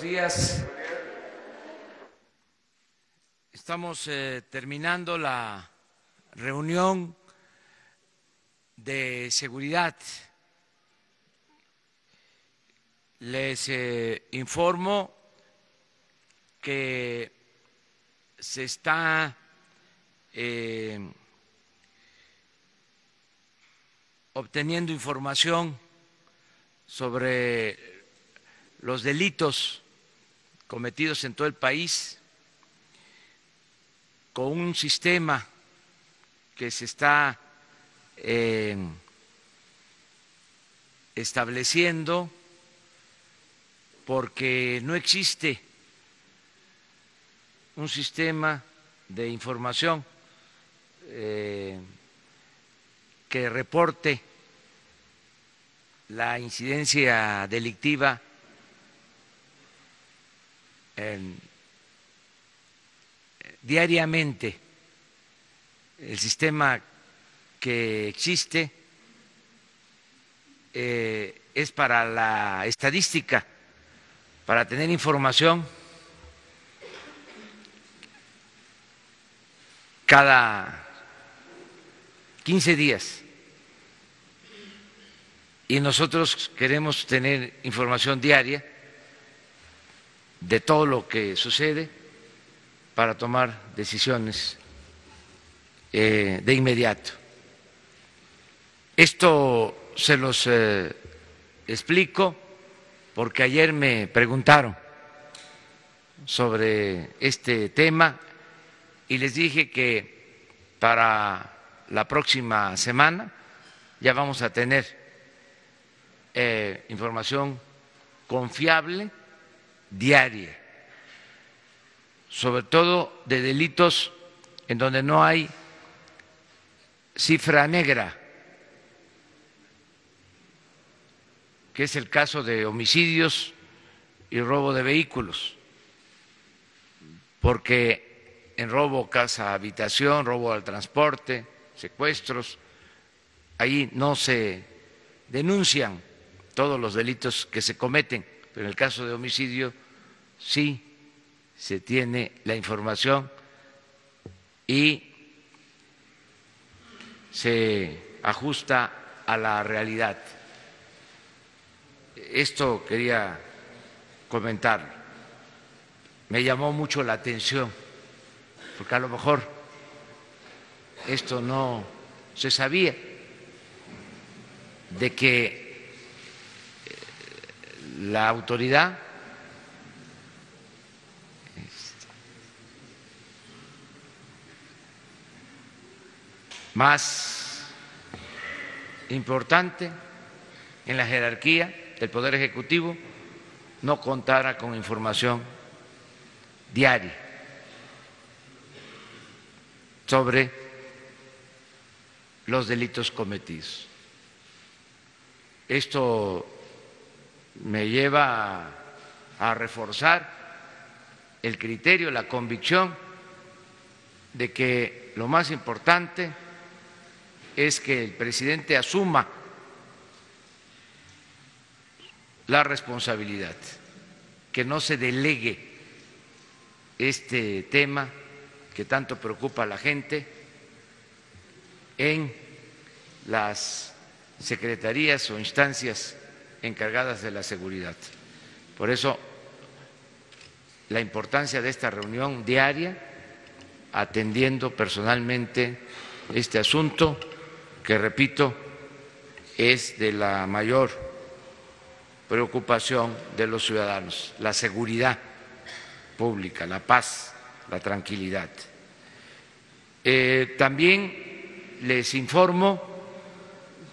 días. Estamos terminando la reunión de seguridad. Les informo que se está obteniendo información sobre los delitos cometidos en todo el país con un sistema que se está estableciendo porque no existe un sistema de información que reporte la incidencia delictiva diariamente. El sistema que existe es para la estadística, para tener información cada 15 días. Y nosotros queremos tener información diaria de todo lo que sucede para tomar decisiones de inmediato. Esto se los explico porque ayer me preguntaron sobre este tema y les dije que para la próxima semana ya vamos a tener información confiable diaria, sobre todo de delitos en donde no hay cifra negra, que es el caso de homicidios y robo de vehículos, porque en robo casa habitación, robo al transporte, secuestros, ahí no se denuncian todos los delitos que se cometen, pero en el caso de homicidio sí se tiene la información y se ajusta a la realidad. Esto quería comentar. Me llamó mucho la atención, porque a lo mejor esto no se sabía, de que la autoridad más importante en la jerarquía del Poder Ejecutivo no contara con información diaria sobre los delitos cometidos. Esto me lleva a reforzar el criterio, la convicción de que lo más importante es que el presidente asuma la responsabilidad, que no se delegue este tema que tanto preocupa a la gente en las secretarías o instancias encargadas de la seguridad. Por eso, la importancia de esta reunión diaria, atendiendo personalmente este asunto, que repito, es de la mayor preocupación de los ciudadanos, la seguridad pública, la paz, la tranquilidad. También les informo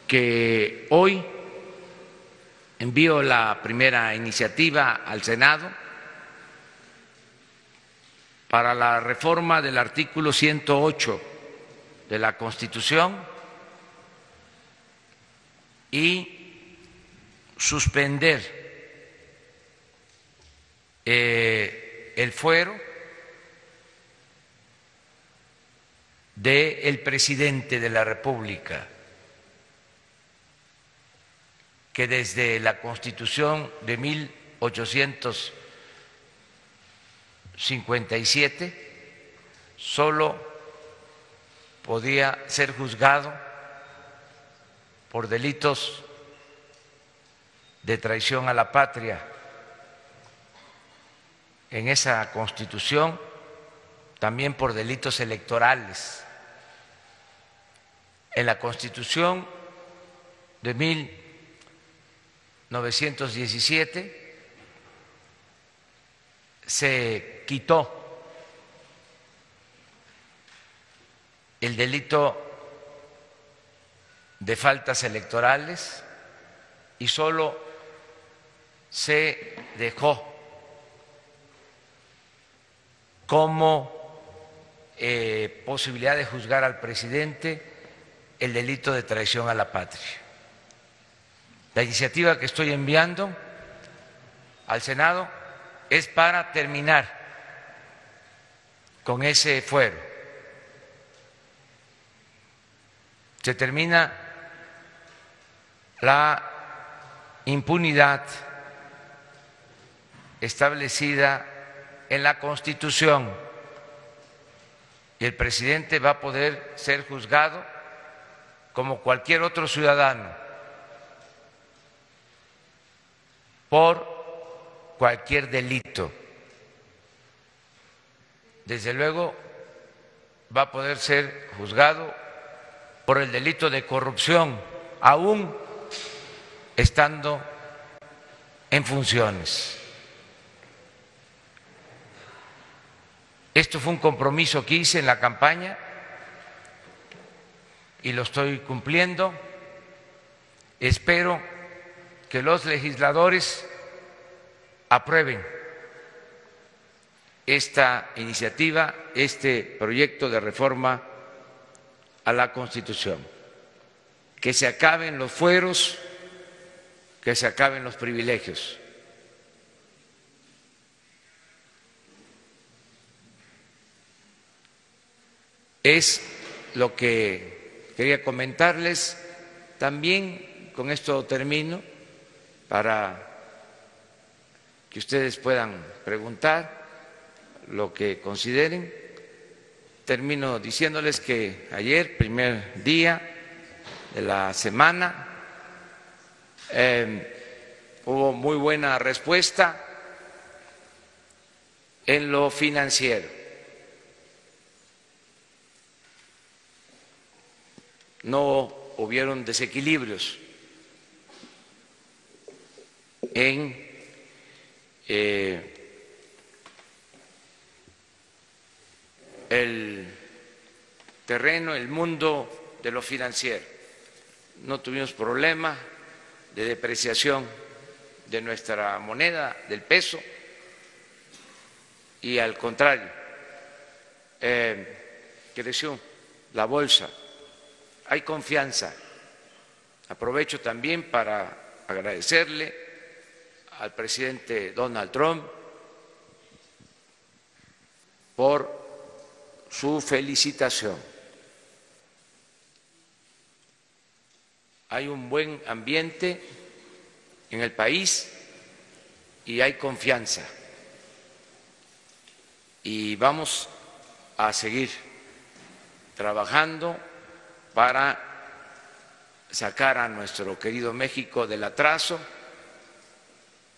que hoy envío la primera iniciativa al Senado para la reforma del artículo 108 de la Constitución y suspender el fuero del presidente de la República, que desde la Constitución de 1888 57 solo podía ser juzgado por delitos de traición a la patria. En esa Constitución también por delitos electorales. En la Constitución de 1917 se quitó el delito de faltas electorales y solo se dejó como posibilidad de juzgar al presidente el delito de traición a la patria. La iniciativa que estoy enviando al Senado es para terminar con ese fuero. Se termina la impunidad establecida en la Constitución y el presidente va a poder ser juzgado como cualquier otro ciudadano por cualquier delito. Desde luego va a poder ser juzgado por el delito de corrupción, aún estando en funciones. Esto fue un compromiso que hice en la campaña y lo estoy cumpliendo. Espero que los legisladores aprueben esta iniciativa, este proyecto de reforma a la Constitución, que se acaben los fueros, que se acaben los privilegios. Es lo que quería comentarles. También con esto termino, para que ustedes puedan preguntar lo que consideren. Termino diciéndoles que ayer, primer día de la semana, hubo muy buena respuesta en lo financiero. No hubieron desequilibrios en el terreno, el mundo de lo financiero. No tuvimos problema de depreciación de nuestra moneda, del peso, y al contrario, creció la bolsa. Hay confianza. Aprovecho también para agradecerle al presidente Donald Trump por su felicitación. Hay un buen ambiente en el país y hay confianza. Y vamos a seguir trabajando para sacar a nuestro querido México del atraso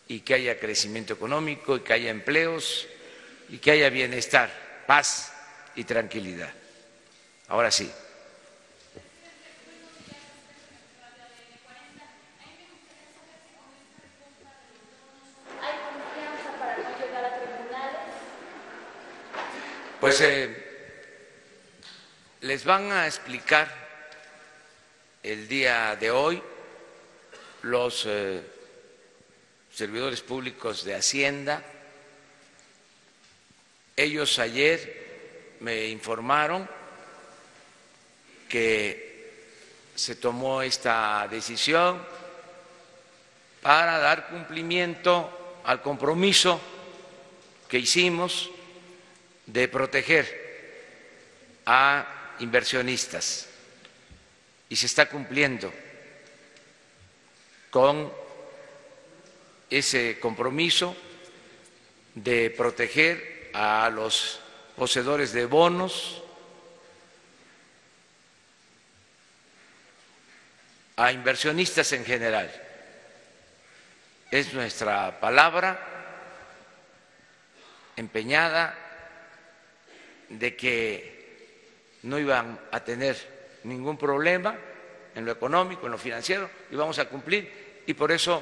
y que haya crecimiento económico y que haya empleos y que haya bienestar, paz y tranquilidad. Ahora sí. ¿Hay confianza para no llegar a tribunales? Pues les van a explicar el día de hoy los servidores públicos de Hacienda. Ellos ayer me informaron que se tomó esta decisión para dar cumplimiento al compromiso que hicimos de proteger a inversionistas, y se está cumpliendo con ese compromiso de proteger a los poseedores de bonos, a inversionistas en general. Es nuestra palabra empeñada de que no iban a tener ningún problema en lo económico, en lo financiero, y vamos a cumplir, y por eso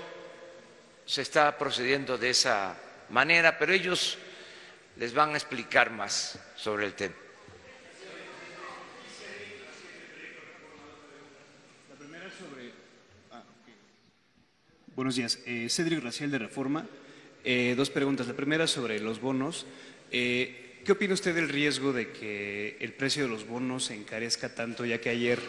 se está procediendo de esa manera, pero ellos les van a explicar más sobre el tema. La primera sobre... Buenos días, Cédric Raciel de Reforma. Dos preguntas. La primera sobre los bonos. ¿Qué opina usted del riesgo de que el precio de los bonos se encarezca tanto, ya que ayer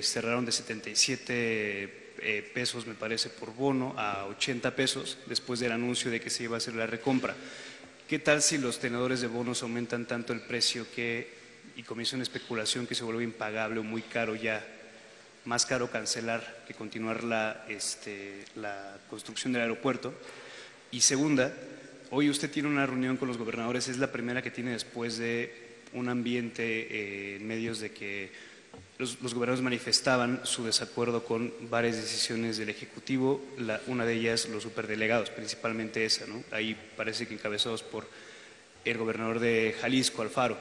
cerraron de 77 pesos, me parece, por bono a 80 pesos después del anuncio de que se iba a hacer la recompra? ¿Qué tal si los tenedores de bonos aumentan tanto el precio y comienza una especulación que se vuelve impagable o muy caro ya? Más caro cancelar que continuar la construcción del aeropuerto. Y segunda, hoy usted tiene una reunión con los gobernadores, es la primera que tiene después de un ambiente en medios de que los gobernadores manifestaban su desacuerdo con varias decisiones del Ejecutivo, una de ellas los superdelegados, principalmente esa, ¿no? Ahí parece que encabezados por el gobernador de Jalisco, Alfaro.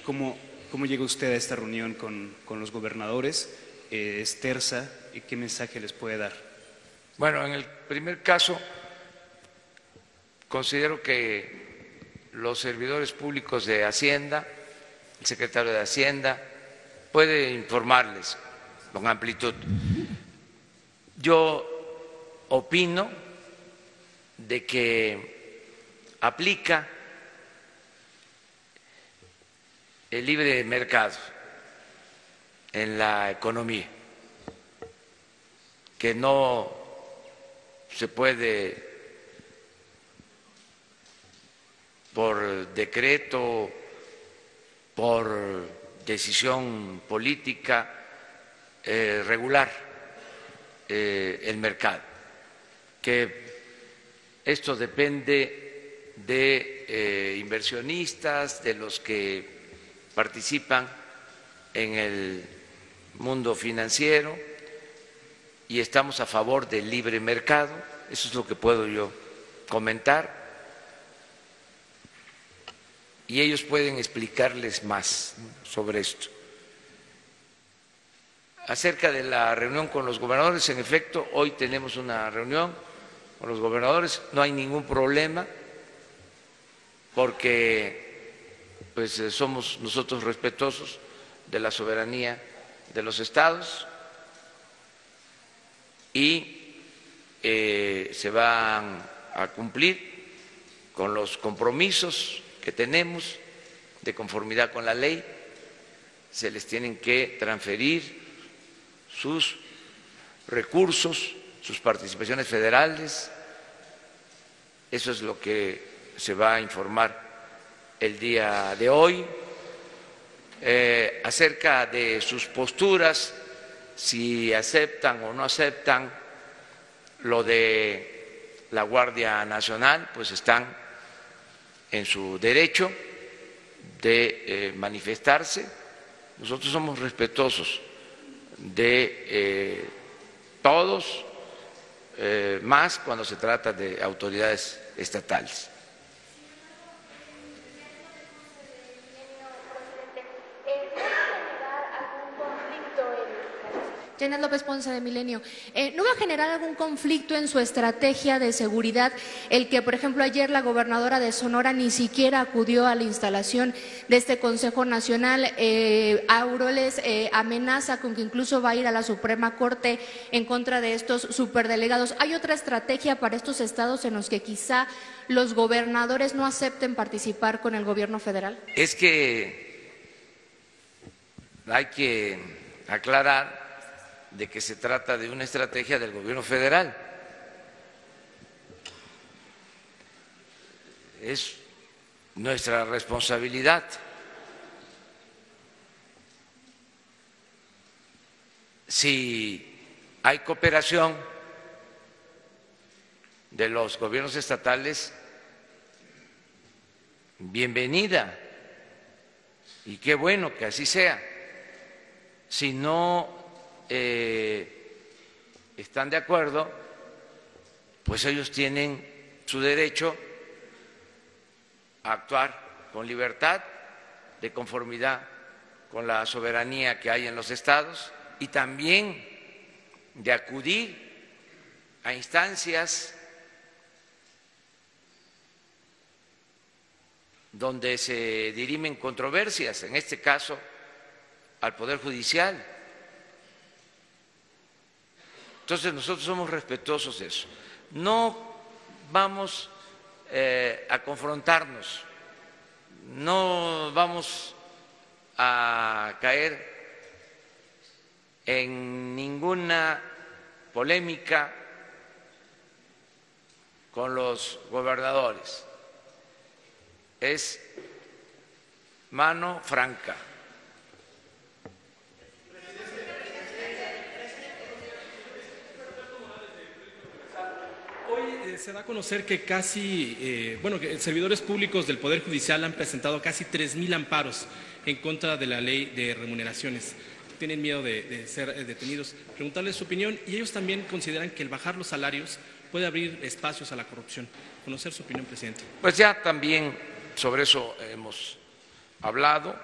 ¿Cómo llega usted a esta reunión con los gobernadores? ¿Es tersa? ¿Y qué mensaje les puede dar? Bueno, en el primer caso, considero que los servidores públicos de Hacienda, el secretario de Hacienda, puede informarles con amplitud. Yo opino de que aplica el libre mercado en la economía, que no se puede por decreto, por decisión política, regular el mercado, que esto depende de inversionistas, de los que participan en el mundo financiero, y estamos a favor del libre mercado. Eso es lo que puedo yo comentar, y ellos pueden explicarles más sobre esto. Acerca de la reunión con los gobernadores, en efecto, hoy tenemos una reunión con los gobernadores, no hay ningún problema, porque pues somos nosotros respetuosos de la soberanía de los estados, y se van a cumplir con los compromisos que tenemos de conformidad con la ley. Se les tienen que transferir sus recursos, sus participaciones federales. Eso es lo que se va a informar el día de hoy. Acerca de sus posturas, si aceptan o no aceptan lo de la Guardia Nacional, pues están en su derecho de manifestarse. Nosotros somos respetuosos de todos, más cuando se trata de autoridades estatales. Janet López Ponce, de Milenio. ¿No va a generar algún conflicto en su estrategia de seguridad el que, por ejemplo, ayer la gobernadora de Sonora ni siquiera acudió a la instalación de este Consejo Nacional? Aureoles amenaza con que incluso va a ir a la Suprema Corte en contra de estos superdelegados. ¿Hay otra estrategia para estos estados en los que quizá los gobernadores no acepten participar con el gobierno federal? Es que hay que aclarar de que se trata de una estrategia del gobierno federal. Es nuestra responsabilidad. Si hay cooperación de los gobiernos estatales, bienvenida y qué bueno que así sea. Si no están de acuerdo, pues ellos tienen su derecho a actuar con libertad, de conformidad con la soberanía que hay en los estados, y también de acudir a instancias donde se dirimen controversias, en este caso al Poder Judicial. Entonces nosotros somos respetuosos de eso. No vamos a confrontarnos, no vamos a caer en ninguna polémica con los gobernadores. Es mano franca. Hoy se da a conocer que que servidores públicos del Poder Judicial han presentado casi 3,000 amparos en contra de la ley de remuneraciones. Tienen miedo de ser detenidos. Preguntarles su opinión, y ellos también consideran que el bajar los salarios puede abrir espacios a la corrupción. Conocer su opinión, presidente. Pues ya también sobre eso hemos hablado.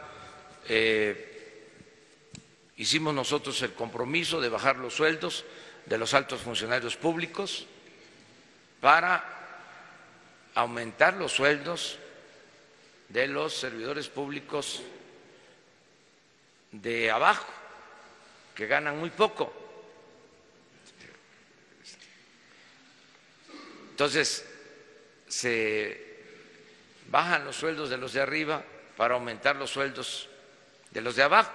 Hicimos nosotros el compromiso de bajar los sueldos de los altos funcionarios públicos para aumentar los sueldos de los servidores públicos de abajo, que ganan muy poco. Entonces, se bajan los sueldos de los de arriba para aumentar los sueldos de los de abajo.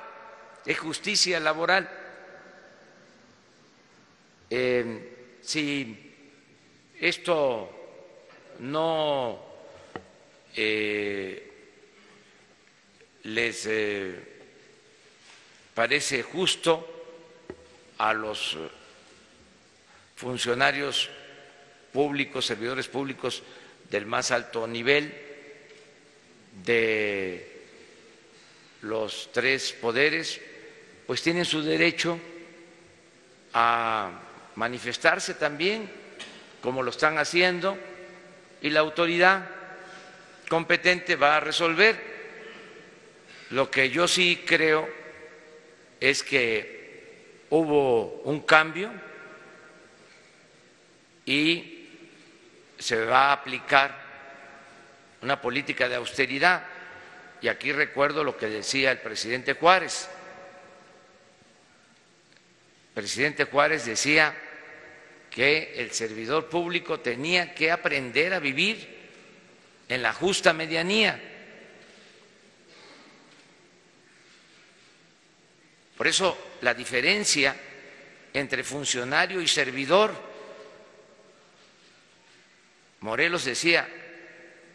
Es justicia laboral. Si esto no les parece justo a los funcionarios públicos, servidores públicos del más alto nivel de los tres poderes, pues tienen su derecho a manifestarse también, como lo están haciendo, y la autoridad competente va a resolver. Lo que yo sí creo es que hubo un cambio y se va a aplicar una política de austeridad. Y aquí recuerdo lo que decía el presidente Juárez. El presidente Juárez decía que el servidor público tenía que aprender a vivir en la justa medianía. Por eso la diferencia entre funcionario y servidor, Morelos decía,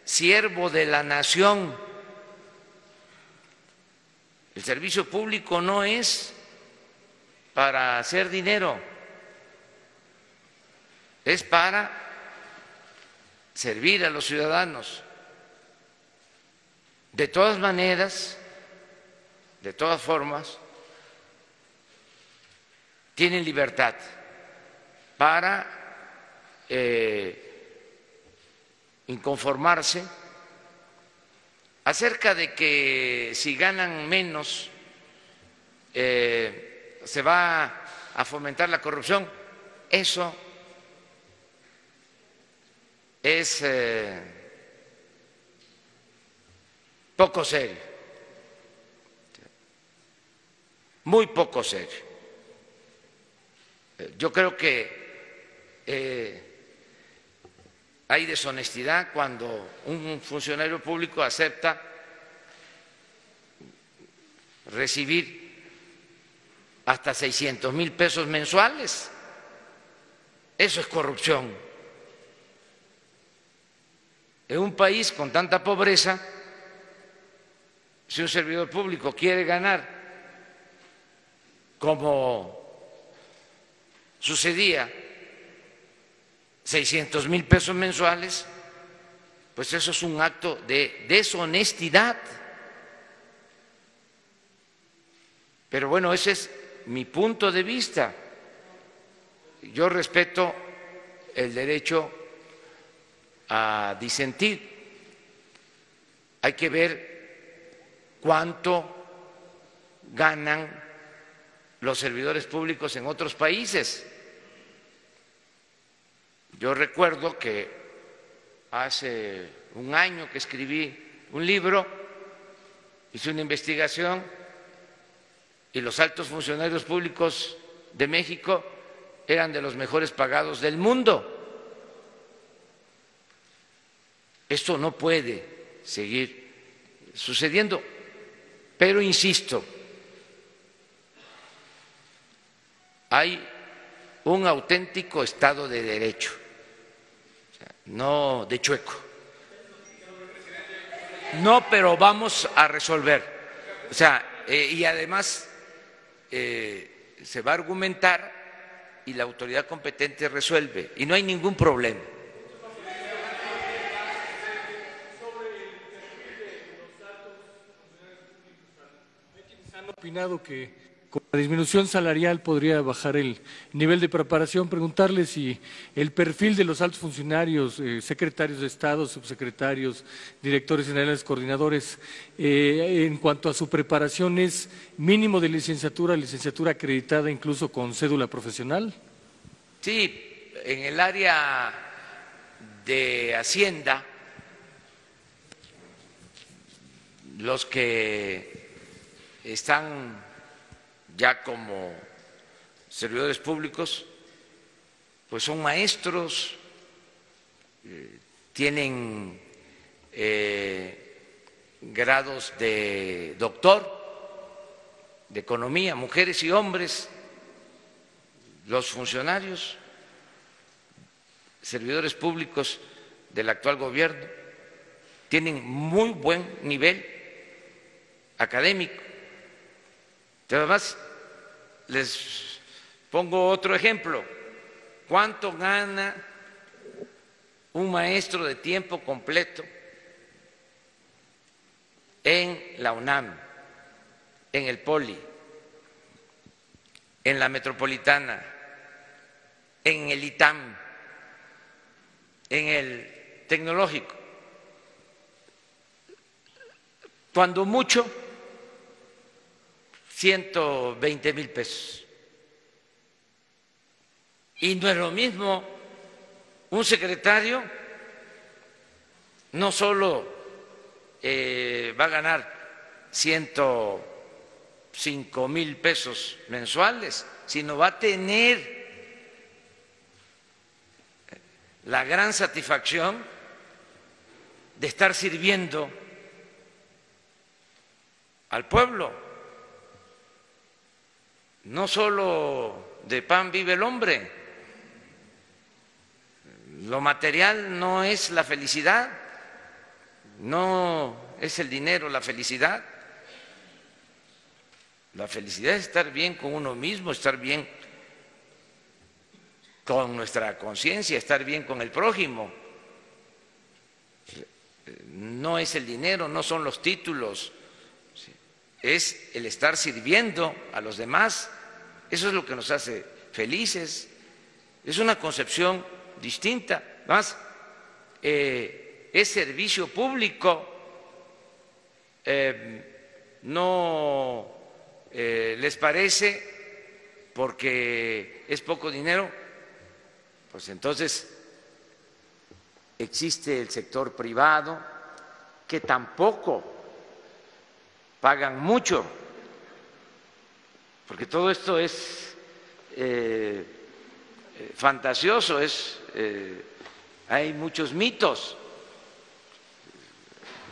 siervo de la nación. El servicio público no es para hacer dinero, es para servir a los ciudadanos. De todas maneras, de todas formas, tienen libertad para inconformarse acerca de que si ganan menos se va a fomentar la corrupción. Eso es poco serio, muy poco serio. Yo creo que hay deshonestidad cuando un funcionario público acepta recibir hasta 600,000 pesos mensuales. Eso es corrupción. En un país con tanta pobreza, si un servidor público quiere ganar, como sucedía, 600,000 pesos mensuales, pues eso es un acto de deshonestidad. Pero bueno, ese es mi punto de vista. Yo respeto el derecho a disentir. Hay que ver cuánto ganan los servidores públicos en otros países. Yo recuerdo que hace un año que escribí un libro, hice una investigación y los altos funcionarios públicos de México eran de los mejores pagados del mundo. Esto no puede seguir sucediendo, pero insisto, hay un auténtico Estado de Derecho, no de chueco. No, pero vamos a resolver. O sea, y además se va a argumentar y la autoridad competente resuelve y no hay ningún problema. Han opinado que con la disminución salarial podría bajar el nivel de preparación. Preguntarle si el perfil de los altos funcionarios, secretarios de Estado, subsecretarios, directores generales, coordinadores, en cuanto a su preparación, ¿es mínimo de licenciatura acreditada incluso con cédula profesional? Sí, en el área de Hacienda, los que están ya como servidores públicos, pues son maestros, tienen grados de doctor, de economía, mujeres y hombres. Los funcionarios, servidores públicos del actual gobierno, tienen muy buen nivel académico. Además, les pongo otro ejemplo. ¿Cuánto gana un maestro de tiempo completo en la UNAM, en el Poli, en la Metropolitana, en el ITAM, en el Tecnológico? Cuando mucho, 120,000 pesos. Y no es lo mismo un secretario, no solo va a ganar 105,000 pesos mensuales, sino va a tener la gran satisfacción de estar sirviendo al pueblo. No solo de pan vive el hombre, lo material no es la felicidad, no es el dinero la felicidad. La felicidad es estar bien con uno mismo, estar bien con nuestra conciencia, estar bien con el prójimo. No es el dinero, no son los títulos, es el estar sirviendo a los demás. Eso es lo que nos hace felices. Es una concepción distinta. Más, es servicio público. ¿No les parece porque es poco dinero? Pues entonces existe el sector privado que tampoco pagan mucho, porque todo esto es fantasioso, hay muchos mitos.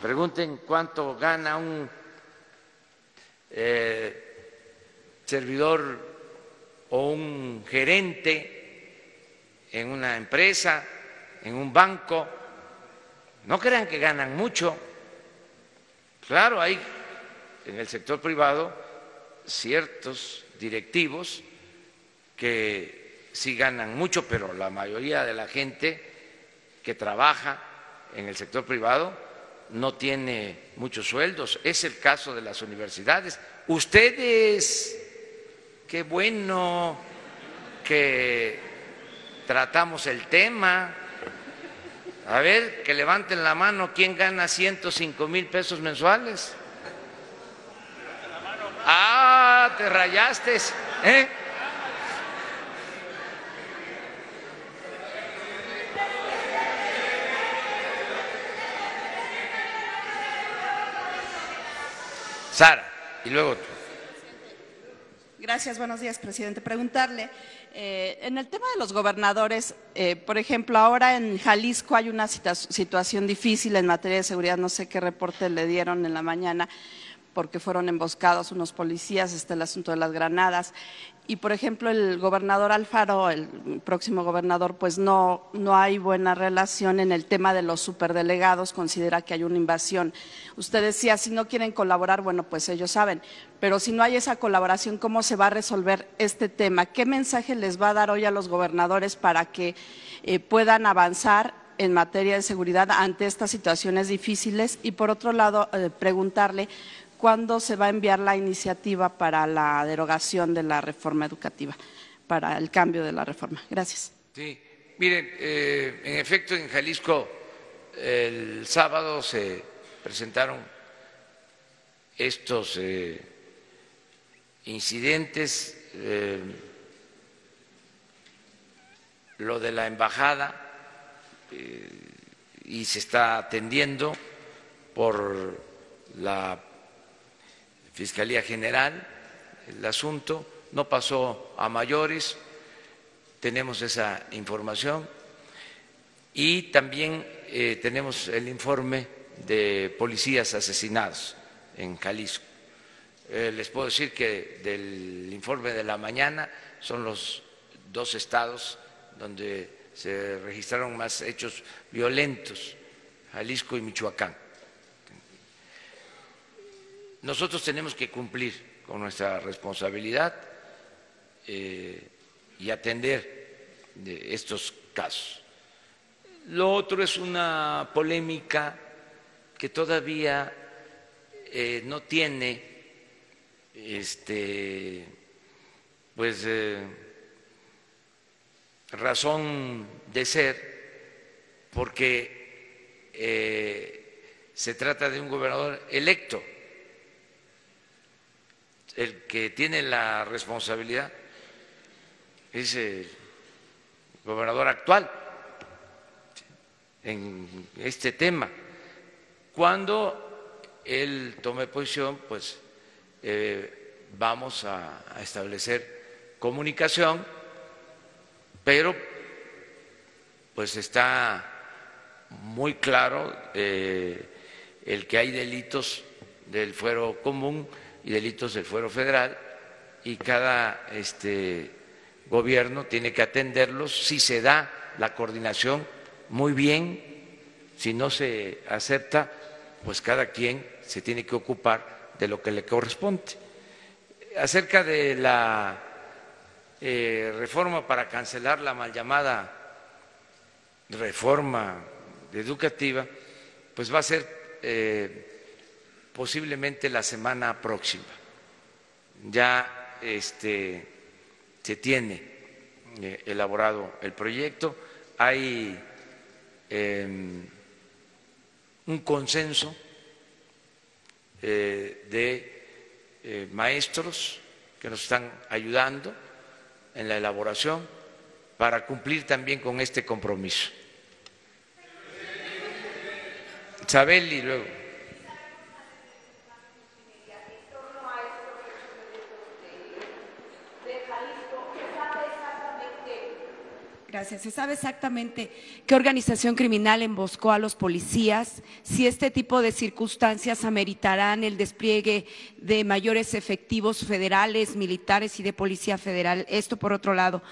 Pregunten cuánto gana un servidor o un gerente en una empresa, en un banco. No crean que ganan mucho. Claro, hay en el sector privado ciertos directivos que sí ganan mucho, pero la mayoría de la gente que trabaja en el sector privado no tiene muchos sueldos. Es el caso de las universidades. Ustedes, qué bueno que tratamos el tema. A ver, que levanten la mano, ¿quién gana 105,000 pesos mensuales? Ah, te rayaste, ¿eh? Sara, y luego tú. Gracias, buenos días, presidente. Preguntarle, en el tema de los gobernadores, por ejemplo, ahora en Jalisco hay una situación difícil en materia de seguridad, no sé qué reporte le dieron en la mañana, porque fueron emboscados unos policías, está el asunto de las granadas. Y, por ejemplo, el gobernador Alfaro, el próximo gobernador, pues no hay buena relación en el tema de los superdelegados, considera que hay una invasión. Usted decía, si no quieren colaborar, bueno, pues ellos saben, pero si no hay esa colaboración, ¿cómo se va a resolver este tema? ¿Qué mensaje les va a dar hoy a los gobernadores para que puedan avanzar en materia de seguridad ante estas situaciones difíciles? Y, por otro lado, preguntarle, ¿cuándo se va a enviar la iniciativa para la derogación de la reforma educativa, para el cambio de la reforma? Gracias. Sí, miren, en efecto en Jalisco el sábado se presentaron estos incidentes, lo de la embajada, y se está atendiendo por la Fiscalía General, el asunto no pasó a mayores, tenemos esa información y también tenemos el informe de policías asesinados en Jalisco. Les puedo decir que del informe de la mañana son los 2 estados donde se registraron más hechos violentos, Jalisco y Michoacán. Nosotros tenemos que cumplir con nuestra responsabilidad y atender estos casos. Lo otro es una polémica que todavía no tiene razón de ser, porque se trata de un gobernador electo. El que tiene la responsabilidad es el gobernador actual en este tema. Cuando él tome posición, pues vamos a establecer comunicación, pero pues está muy claro el que hay delitos del fuero común y delitos del fuero federal, y cada gobierno tiene que atenderlos. Si se da la coordinación, muy bien; si no se acepta, pues cada quien se tiene que ocupar de lo que le corresponde. Acerca de la reforma para cancelar la mal llamada reforma educativa, pues va a ser posiblemente la semana próxima. Ya se tiene elaborado el proyecto, hay un consenso de maestros que nos están ayudando en la elaboración para cumplir también con este compromiso. Isabel y luego. Gracias. ¿Se sabe exactamente qué organización criminal emboscó a los policías? Si este tipo de circunstancias ameritarán el despliegue de mayores efectivos federales, militares y de Policía Federal. Esto por otro lado.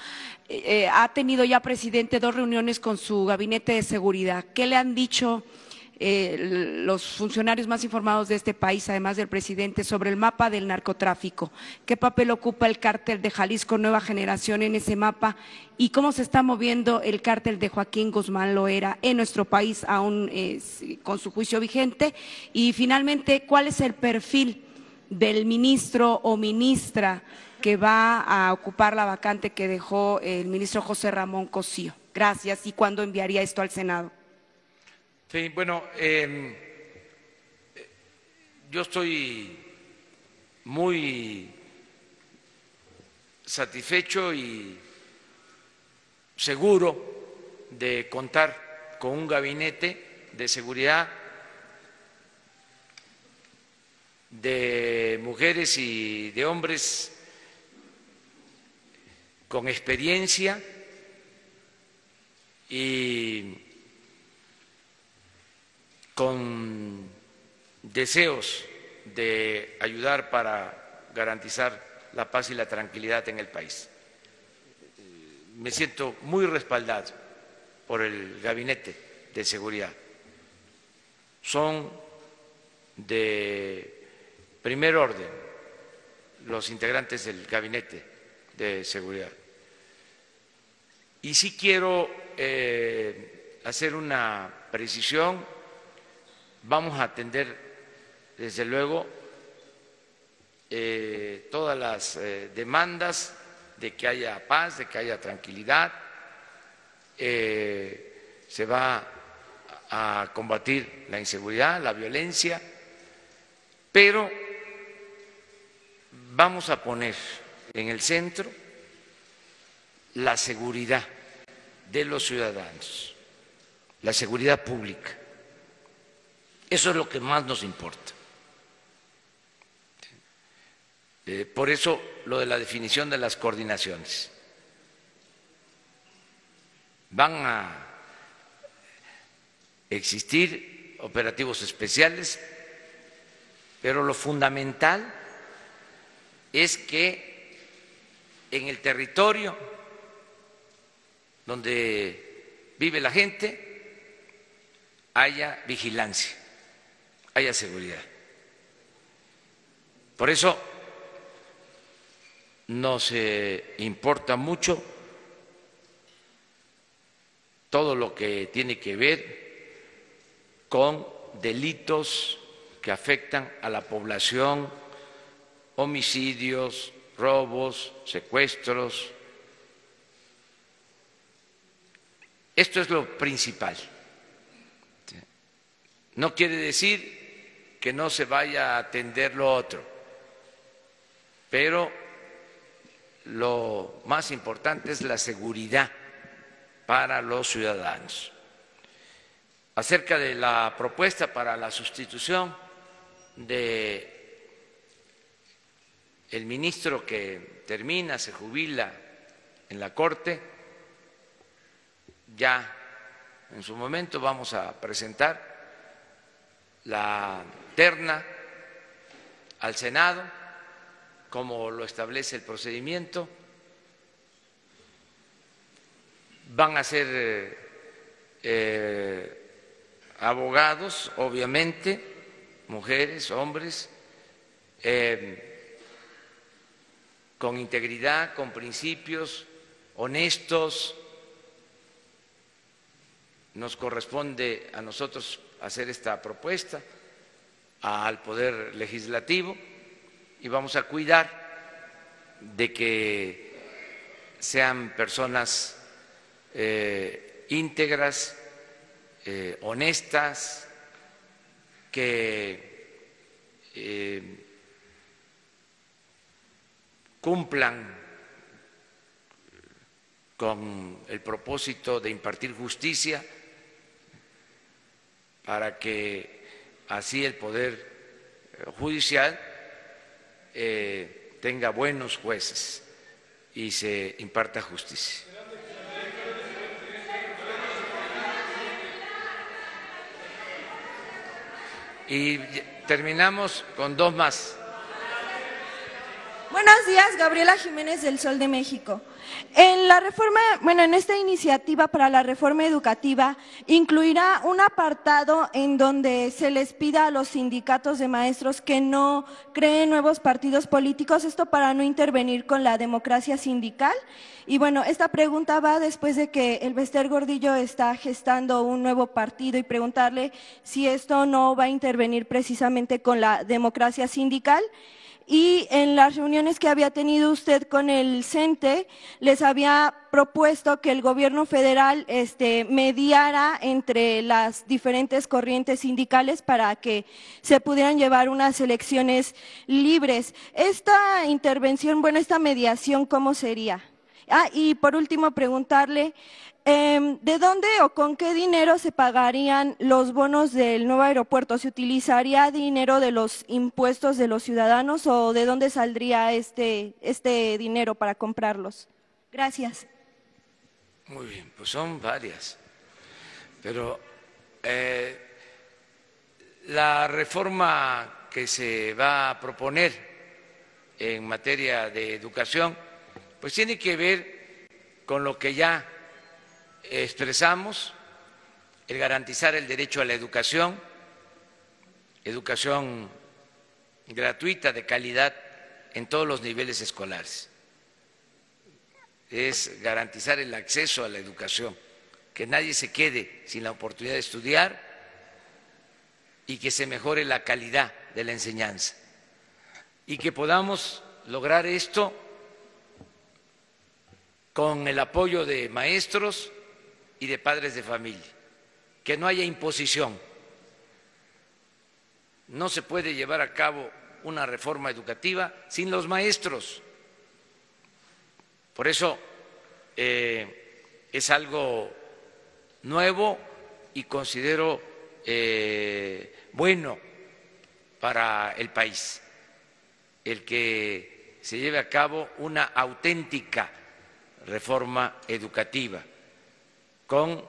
Ha tenido ya, presidente, 2 reuniones con su gabinete de seguridad. ¿Qué le han dicho los funcionarios más informados de este país, además del presidente, sobre el mapa del narcotráfico. ¿Qué papel ocupa el cártel de Jalisco Nueva Generación en ese mapa y cómo se está moviendo el cártel de Joaquín Guzmán Loera en nuestro país, aún con su juicio vigente? Y finalmente, ¿cuál es el perfil del ministro o ministra que va a ocupar la vacante que dejó el ministro José Ramón Cosío? Gracias. ¿Y cuándo enviaría esto al Senado? Sí, bueno, yo estoy muy satisfecho y seguro de contar con un gabinete de seguridad de mujeres y de hombres con experiencia y con deseos de ayudar para garantizar la paz y la tranquilidad en el país. Me siento muy respaldado por el Gabinete de Seguridad. Son de primer orden los integrantes del Gabinete de Seguridad. Y sí quiero hacer una precisión. Vamos a atender, desde luego, todas las demandas de que haya paz, de que haya tranquilidad. Se va a combatir la inseguridad, la violencia, pero vamos a poner en el centro la seguridad de los ciudadanos, la seguridad pública. Eso es lo que más nos importa. Por eso lo de la definición de las coordinaciones. Van a existir operativos especiales, pero lo fundamental es que en el territorio donde vive la gente haya vigilancia, haya seguridad. Por eso nos importa mucho todo lo que tiene que ver con delitos que afectan a la población, homicidios, robos, secuestros. Esto es lo principal. No quiere decir que no se vaya a atender lo otro, pero lo más importante es la seguridad para los ciudadanos. Acerca de la propuesta para la sustitución de el ministro que termina, se jubila en la Corte, ya en su momento vamos a presentar la terna al Senado, como lo establece el procedimiento. Van a ser abogados, obviamente, mujeres, hombres, con integridad, con principios, honestos. Nos corresponde a nosotros hacer esta propuesta al Poder Legislativo y vamos a cuidar de que sean personas íntegras, honestas, que cumplan con el propósito de impartir justicia, para que así el Poder Judicial tenga buenos jueces y se imparta justicia. Y terminamos con dos más. Buenos días, Gabriela Jiménez del Sol de México. En esta iniciativa para la reforma educativa incluirá un apartado en donde se les pida a los sindicatos de maestros que no creen nuevos partidos políticos, esto para no intervenir con la democracia sindical. Y bueno, esta pregunta va después de que el Bester Gordillo está gestando un nuevo partido y preguntarle si esto no va a intervenir precisamente con la democracia sindical. Y en las reuniones que había tenido usted con el CENTE, les había propuesto que el gobierno federal mediara entre las diferentes corrientes sindicales para que se pudieran llevar unas elecciones libres. Esta intervención, esta mediación, ¿cómo sería? Y por último preguntarle, ¿de dónde o con qué dinero se pagarían los bonos del nuevo aeropuerto? ¿Se utilizaría dinero de los impuestos de los ciudadanos o de dónde saldría este dinero para comprarlos? Gracias. Muy bien, pues son varias, pero la reforma que se va a proponer en materia de educación, pues tiene que ver con lo que ya expresamos, el garantizar el derecho a la educación gratuita, de calidad, en todos los niveles escolares. Es garantizar el acceso a la educación, que nadie se quede sin la oportunidad de estudiar y que se mejore la calidad de la enseñanza. Y que podamos lograr esto con el apoyo de maestros y de padres de familia, que no haya imposición. No se puede llevar a cabo una reforma educativa sin los maestros. Por eso es algo nuevo y considero bueno para el país el que se lleve a cabo una auténtica reforma educativa con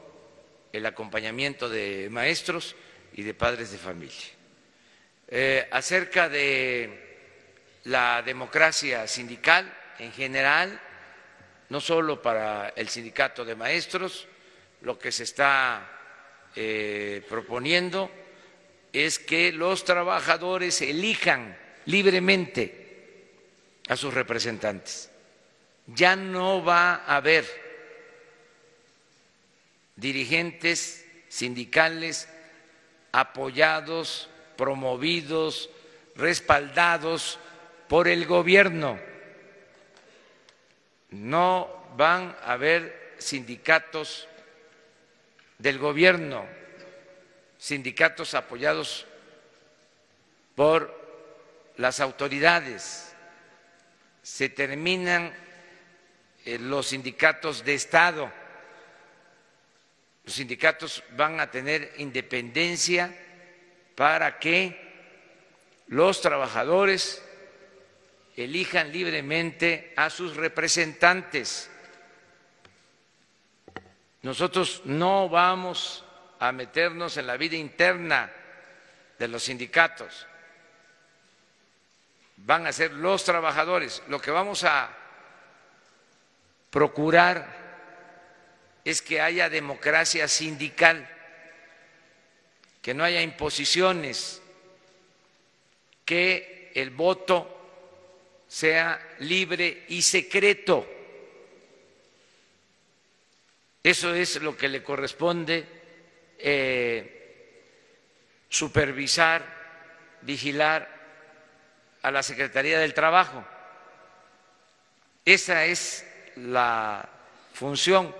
el acompañamiento de maestros y de padres de familia. Acerca de la democracia sindical en general, no solo para el sindicato de maestros, lo que se está proponiendo es que los trabajadores elijan libremente a sus representantes. Ya no va a haber dirigentes sindicales apoyados, promovidos, respaldados por el gobierno. No van a haber sindicatos del gobierno, sindicatos apoyados por las autoridades. Se terminan los sindicatos de Estado. Los sindicatos van a tener independencia para que los trabajadores elijan libremente a sus representantes. Nosotros no vamos a meternos en la vida interna de los sindicatos. Van a ser los trabajadores. Lo que vamos a procurar es que haya democracia sindical, que no haya imposiciones, que el voto sea libre y secreto. Eso es lo que le corresponde supervisar, vigilar a la Secretaría del Trabajo. Esa es la función.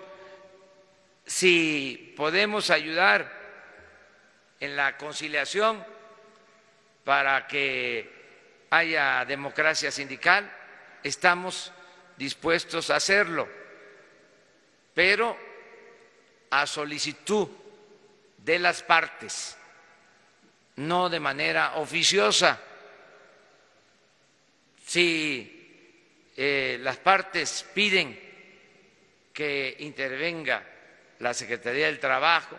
Si podemos ayudar en la conciliación para que haya democracia sindical, estamos dispuestos a hacerlo, pero a solicitud de las partes, no de manera oficiosa. Si las partes piden que intervenga la Secretaría del Trabajo,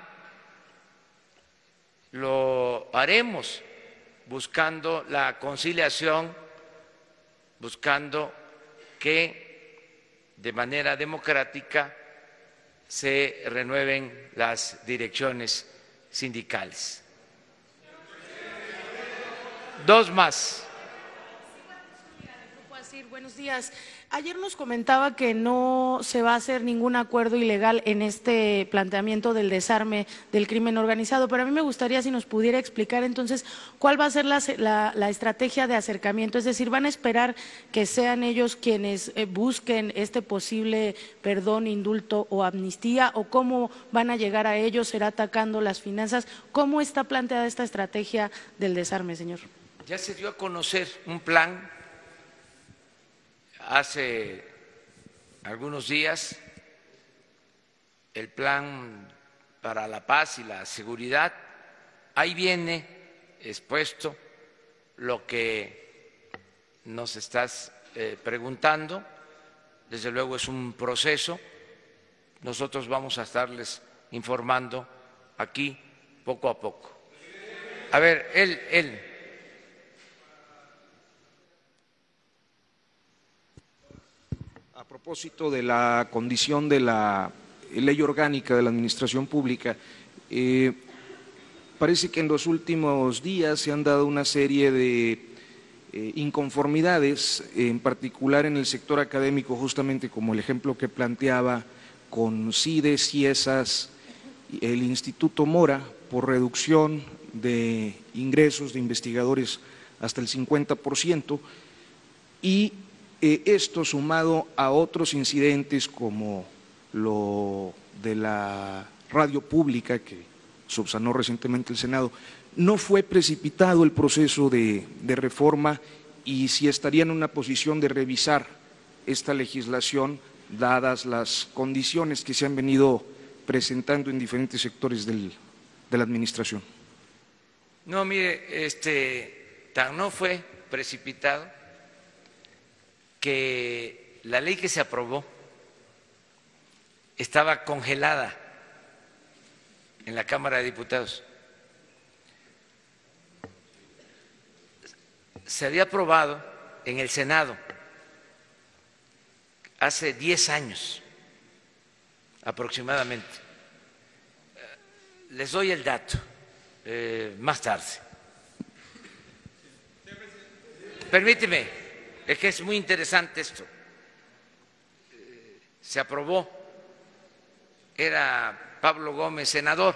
lo haremos buscando la conciliación buscando que de manera democrática se renueven las direcciones sindicales. Dos más. Buenos días. Ayer nos comentaba que no se va a hacer ningún acuerdo ilegal en este planteamiento del desarme del crimen organizado, pero a mí me gustaría si nos pudiera explicar entonces cuál va a ser la estrategia de acercamiento, es decir, ¿van a esperar que sean ellos quienes busquen este posible perdón, indulto o amnistía, o cómo van a llegar a ellos? ¿Será atacando las finanzas? ¿Cómo está planteada esta estrategia del desarme, señor? Ya se dio a conocer un plan hace algunos días, el plan para la paz y la seguridad. Ahí viene expuesto lo que nos estás preguntando. Desde luego es un proceso. Nosotros vamos a estarles informando aquí poco a poco. A ver, él. A propósito de la condición de la ley orgánica de la administración pública, parece que en los últimos días se han dado una serie de inconformidades, en particular en el sector académico, justamente como el ejemplo que planteaba con CIDES, CIESAS, el Instituto Mora, por reducción de ingresos de investigadores hasta el 50%, y esto sumado a otros incidentes como lo de la radio pública que subsanó recientemente el Senado, no fue precipitado el proceso de reforma, y si estaría en una posición de revisar esta legislación dadas las condiciones que se han venido presentando en diferentes sectores de la administración. No, mire, tan no fue precipitado que la ley que se aprobó estaba congelada en la Cámara de Diputados. Se había aprobado en el Senado hace 10 años aproximadamente. Les doy el dato más tarde. Permíteme. Es que es muy interesante esto. Se aprobó, era Pablo Gómez senador,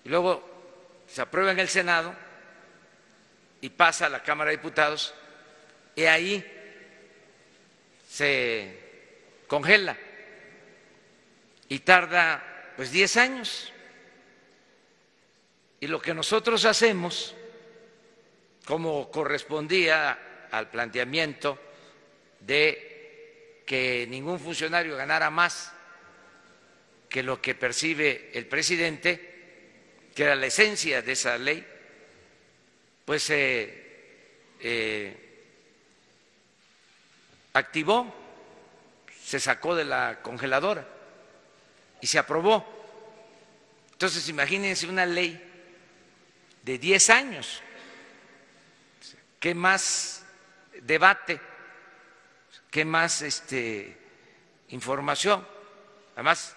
y luego se aprueba en el Senado y pasa a la Cámara de Diputados, y ahí se congela y tarda pues 10 años. Y lo que nosotros hacemos, como correspondía al planteamiento de que ningún funcionario ganara más que lo que percibe el presidente, que era la esencia de esa ley, pues se activó, se sacó de la congeladora y se aprobó. Entonces, imagínense una ley de 10 años. ¿Qué más debate? ¿Qué más información? Además,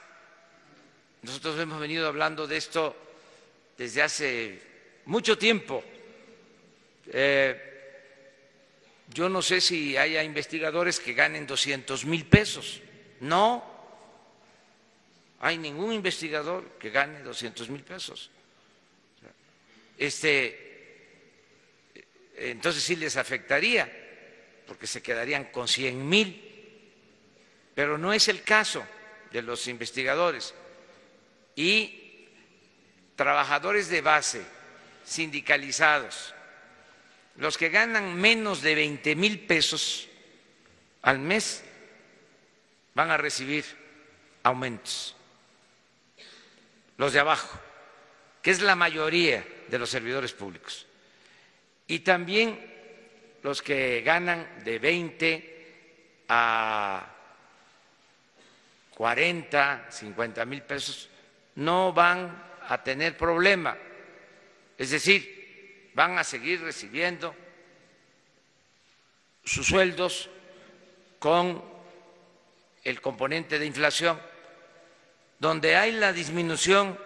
nosotros hemos venido hablando de esto desde hace mucho tiempo. Yo no sé si haya investigadores que ganen 200,000 pesos. No hay ningún investigador que gane 200,000 pesos. Entonces sí les afectaría, porque se quedarían con 100,000, pero no es el caso de los investigadores. Y trabajadores de base, sindicalizados, los que ganan menos de 20,000 pesos al mes van a recibir aumentos. Los de abajo, que es la mayoría de los servidores públicos. Y también los que ganan de 20 a 40, 50,000 pesos no van a tener problema. Es decir, van a seguir recibiendo sus sueldos con el componente de inflación. Donde hay la disminución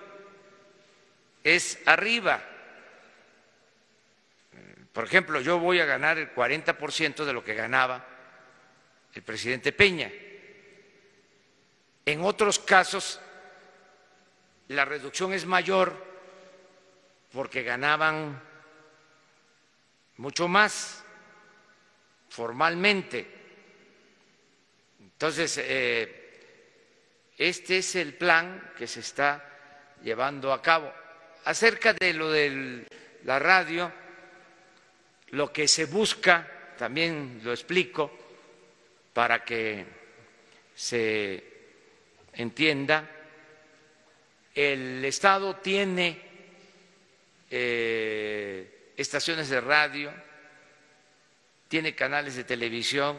es arriba. Por ejemplo, yo voy a ganar el 40% de lo que ganaba el presidente Peña. En otros casos, la reducción es mayor porque ganaban mucho más formalmente. Entonces, este es el plan que se está llevando a cabo. Acerca de lo de la radio, lo que se busca, también lo explico para que se entienda, el Estado tiene estaciones de radio, tiene canales de televisión,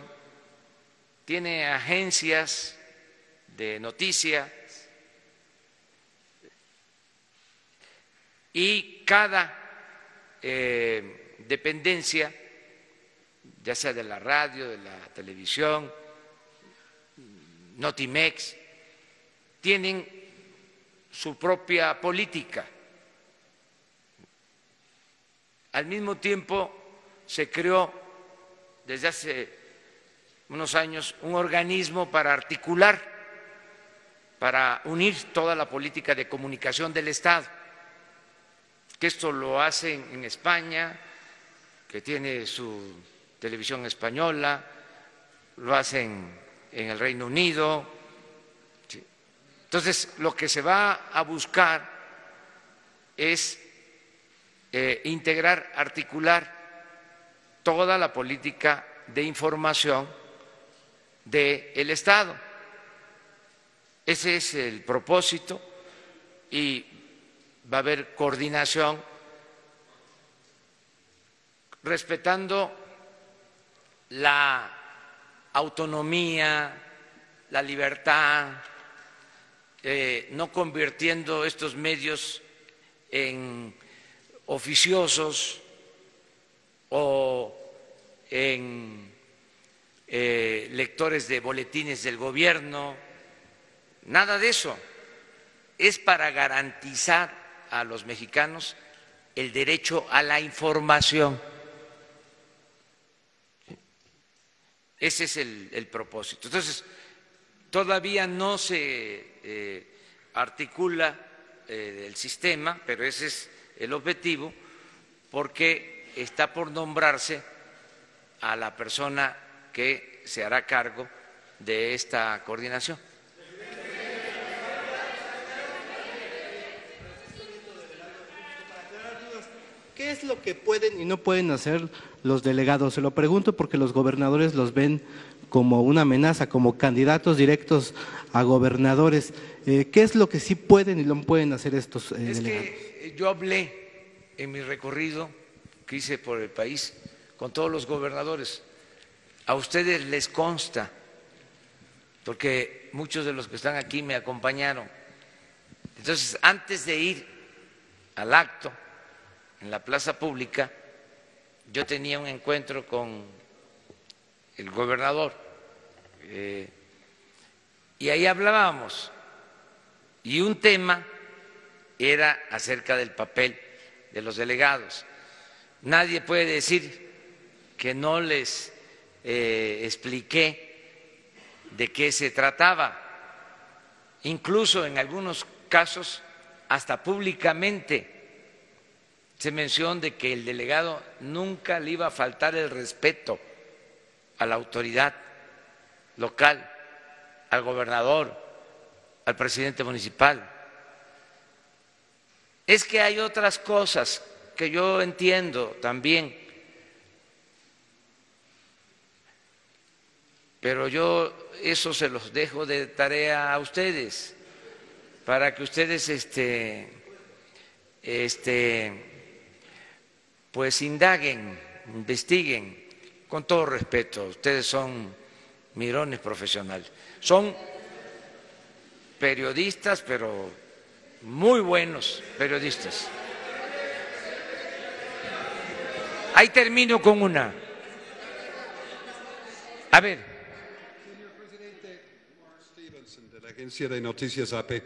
tiene agencias de noticias y cada dependencia, ya sea de la radio, de la televisión, Notimex, tienen su propia política. Al mismo tiempo se creó desde hace unos años un organismo para articular, para unir toda la política de comunicación del Estado, que esto lo hacen en España, que tiene su televisión española, lo hacen en el Reino Unido. Entonces, lo que se va a buscar es integrar, articular toda la política de información del Estado. Ese es el propósito y va a haber coordinación respetando la autonomía, la libertad, no convirtiendo estos medios en oficiosos o en lectores de boletines del gobierno, nada de eso. Es para garantizar a los mexicanos el derecho a la información. Ese es el propósito. Entonces, todavía no se articula el sistema, pero ese es el objetivo, porque está por nombrarse a la persona que se hará cargo de esta coordinación. ¿Qué es lo que pueden y no pueden hacer los delegados? Se lo pregunto porque los gobernadores los ven como una amenaza, como candidatos directos a gobernadores. ¿Qué es lo que sí pueden y no pueden hacer estos delegados? Que yo hablé en mi recorrido que hice por el país con todos los gobernadores. A ustedes les consta, porque muchos de los que están aquí me acompañaron. Entonces, antes de ir al acto en la plaza pública, yo tenía un encuentro con el gobernador y ahí hablábamos, y un tema era acerca del papel de los delegados. Nadie puede decir que no les expliqué de qué se trataba, incluso en algunos casos hasta públicamente se menciona de que el delegado nunca le iba a faltar el respeto a la autoridad local, al gobernador, al presidente municipal. Es que hay otras cosas que yo entiendo también, pero yo eso se los dejo de tarea a ustedes, para que ustedes pues indaguen, investiguen, con todo respeto. Ustedes son mirones profesionales, son periodistas, pero muy buenos periodistas. Ahí termino con una. A ver. Señor presidente, Mark Stevenson, de la agencia de noticias AP.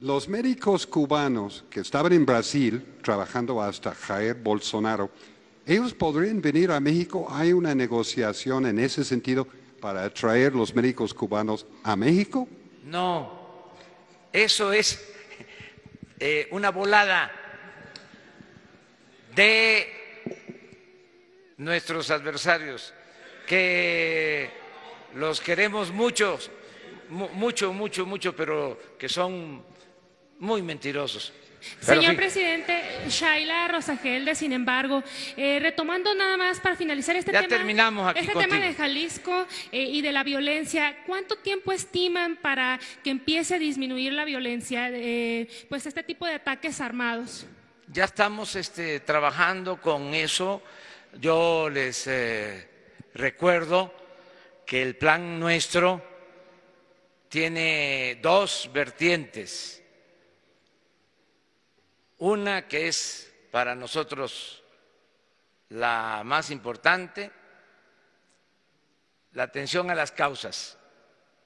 Los médicos cubanos que estaban en Brasil trabajando hasta Jair Bolsonaro, ¿ellos podrían venir a México? ¿Hay una negociación en ese sentido para traer los médicos cubanos a México? No, eso es una volada de nuestros adversarios, que los queremos mucho, pero que son muy mentirosos. Señor presidente, Shaila Rosagelde, sin embargo, retomando nada más para finalizar este tema. Ya terminamos aquí este contigo. tema de Jalisco y de la violencia, ¿cuánto tiempo estiman para que empiece a disminuir la violencia, pues este tipo de ataques armados? Ya estamos trabajando con eso. Yo les recuerdo que el plan nuestro tiene dos vertientes. Una que es para nosotros la más importante, la atención a las causas,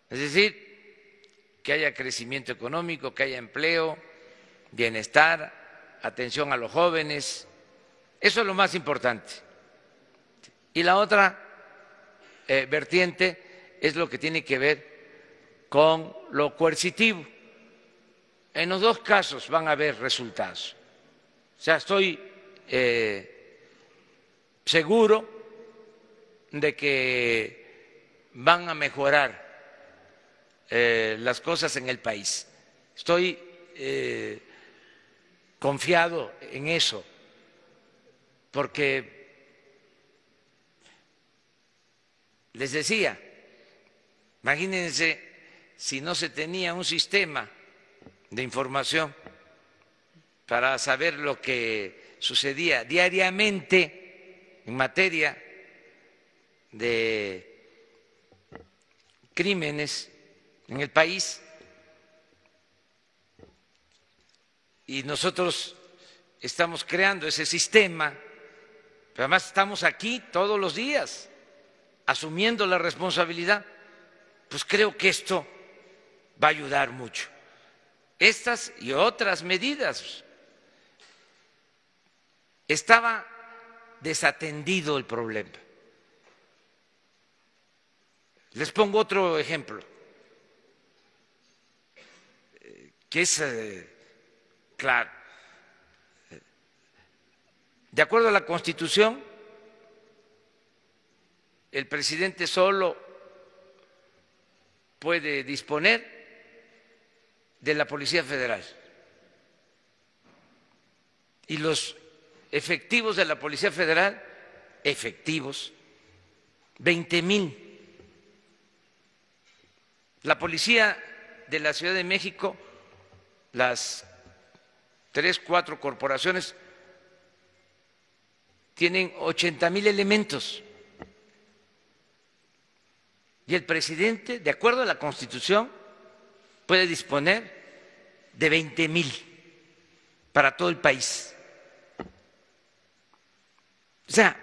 es decir, que haya crecimiento económico, que haya empleo, bienestar, atención a los jóvenes, eso es lo más importante. Y la otra vertiente es lo que tiene que ver con lo coercitivo. En los dos casos van a haber resultados. O sea, estoy seguro de que van a mejorar las cosas en el país. Estoy confiado en eso, porque les decía, imagínense si no se tenía un sistema de información para saber lo que sucedía diariamente en materia de crímenes en el país. Y nosotros estamos creando ese sistema, pero además estamos aquí todos los días asumiendo la responsabilidad. Pues creo que esto va a ayudar mucho. Estas y otras medidas. Estaba desatendido el problema. Les pongo otro ejemplo, que es claro. De acuerdo a la Constitución, el presidente solo puede disponer de la Policía Federal y los efectivos de la Policía Federal, efectivos, 20,000. La Policía de la Ciudad de México, las 3, 4 corporaciones tienen 80,000 elementos. Y el presidente, de acuerdo a la Constitución, puede disponer de 20,000 para todo el país. O sea,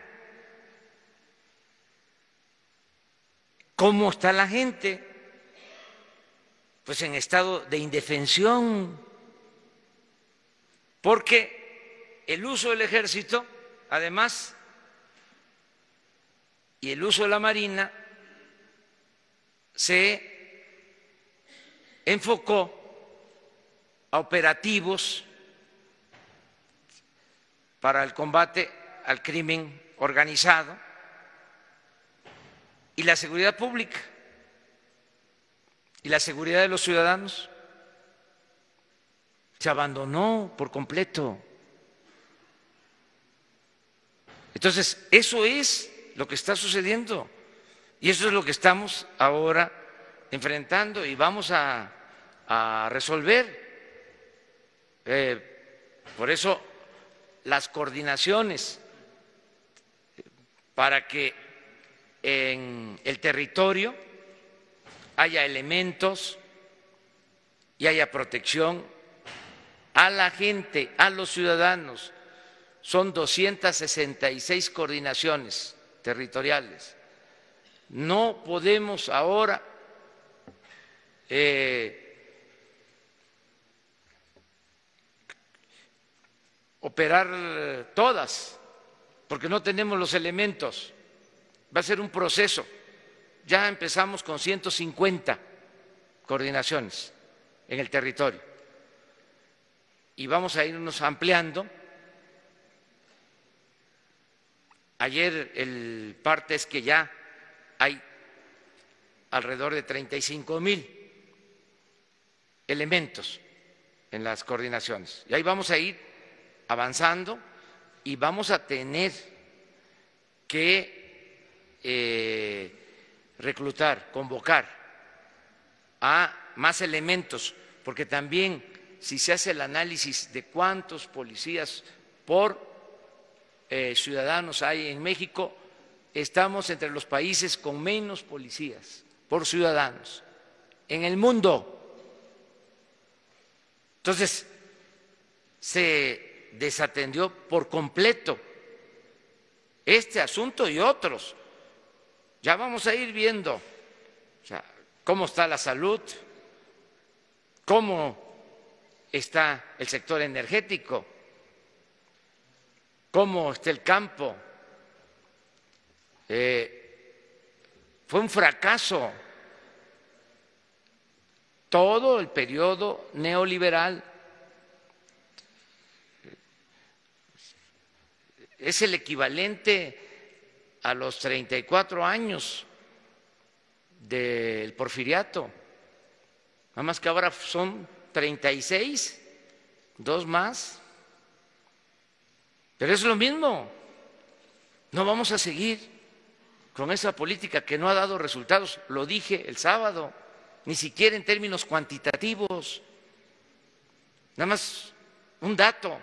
¿cómo está la gente? Pues en estado de indefensión, porque el uso del ejército, además, y el uso de la Marina se enfocó a operativos para el combate al crimen organizado y la seguridad pública y la seguridad de los ciudadanos se abandonó por completo. Entonces, eso es lo que está sucediendo y eso es lo que estamos ahora enfrentando y vamos a resolver. Por eso las coordinaciones para que en el territorio haya elementos y haya protección a la gente, a los ciudadanos. Son 266 coordinaciones territoriales, No podemos ahora operar todas, porque no tenemos los elementos. Va a ser un proceso. Ya empezamos con 150 coordinaciones en el territorio y vamos a irnos ampliando. Ayer el parte es que ya hay alrededor de 35,000 elementos en las coordinaciones. Y ahí vamos a ir avanzando y vamos a tener que reclutar, convocar a más elementos, porque también si se hace el análisis de cuántos policías por ciudadanos hay en México, estamos entre los países con menos policías por ciudadanos en el mundo. Entonces, se desatendió por completo este asunto y otros. Ya vamos a ir viendo, o sea, cómo está la salud, cómo está el sector energético, cómo está el campo. Fue un fracaso todo el periodo neoliberal. Es el equivalente a los 34 años del porfiriato, nada más que ahora son 36, 2 más, pero es lo mismo. No vamos a seguir con esa política que no ha dado resultados, lo dije el sábado, ni siquiera en términos cuantitativos. Nada más un dato: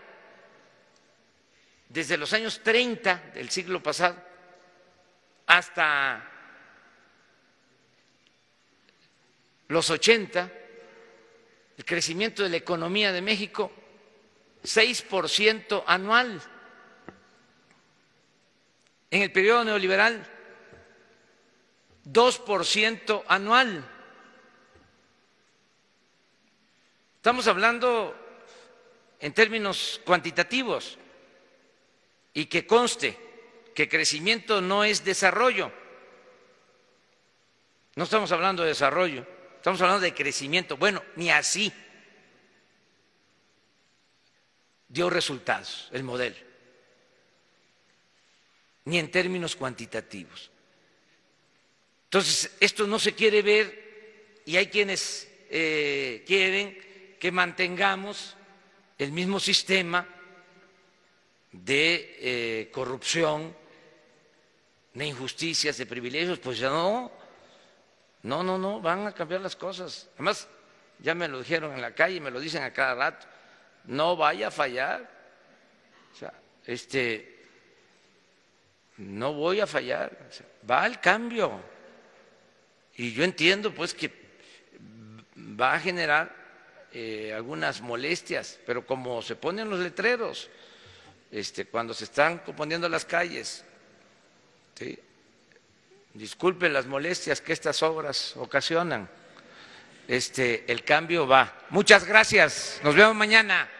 desde los años 30 del siglo pasado hasta los 80, el crecimiento de la economía de México, 6% anual. En el periodo neoliberal, 2% anual. Estamos hablando en términos cuantitativos, y que conste que crecimiento no es desarrollo. No estamos hablando de desarrollo, estamos hablando de crecimiento. Bueno, ni así dio resultados el modelo, ni en términos cuantitativos. Entonces, esto no se quiere ver y hay quienes quieren que mantengamos el mismo sistema de corrupción, de injusticias, de privilegios. Pues ya no, van a cambiar las cosas. Además, ya me lo dijeron en la calle, me lo dicen a cada rato, no vaya a fallar. O sea, no voy a fallar, o sea, va al cambio. Y yo entiendo pues que va a generar algunas molestias, pero como se ponen los letreros, cuando se están componiendo las calles, ¿sí? Disculpen las molestias que estas obras ocasionan, el cambio va. Muchas gracias, nos vemos mañana.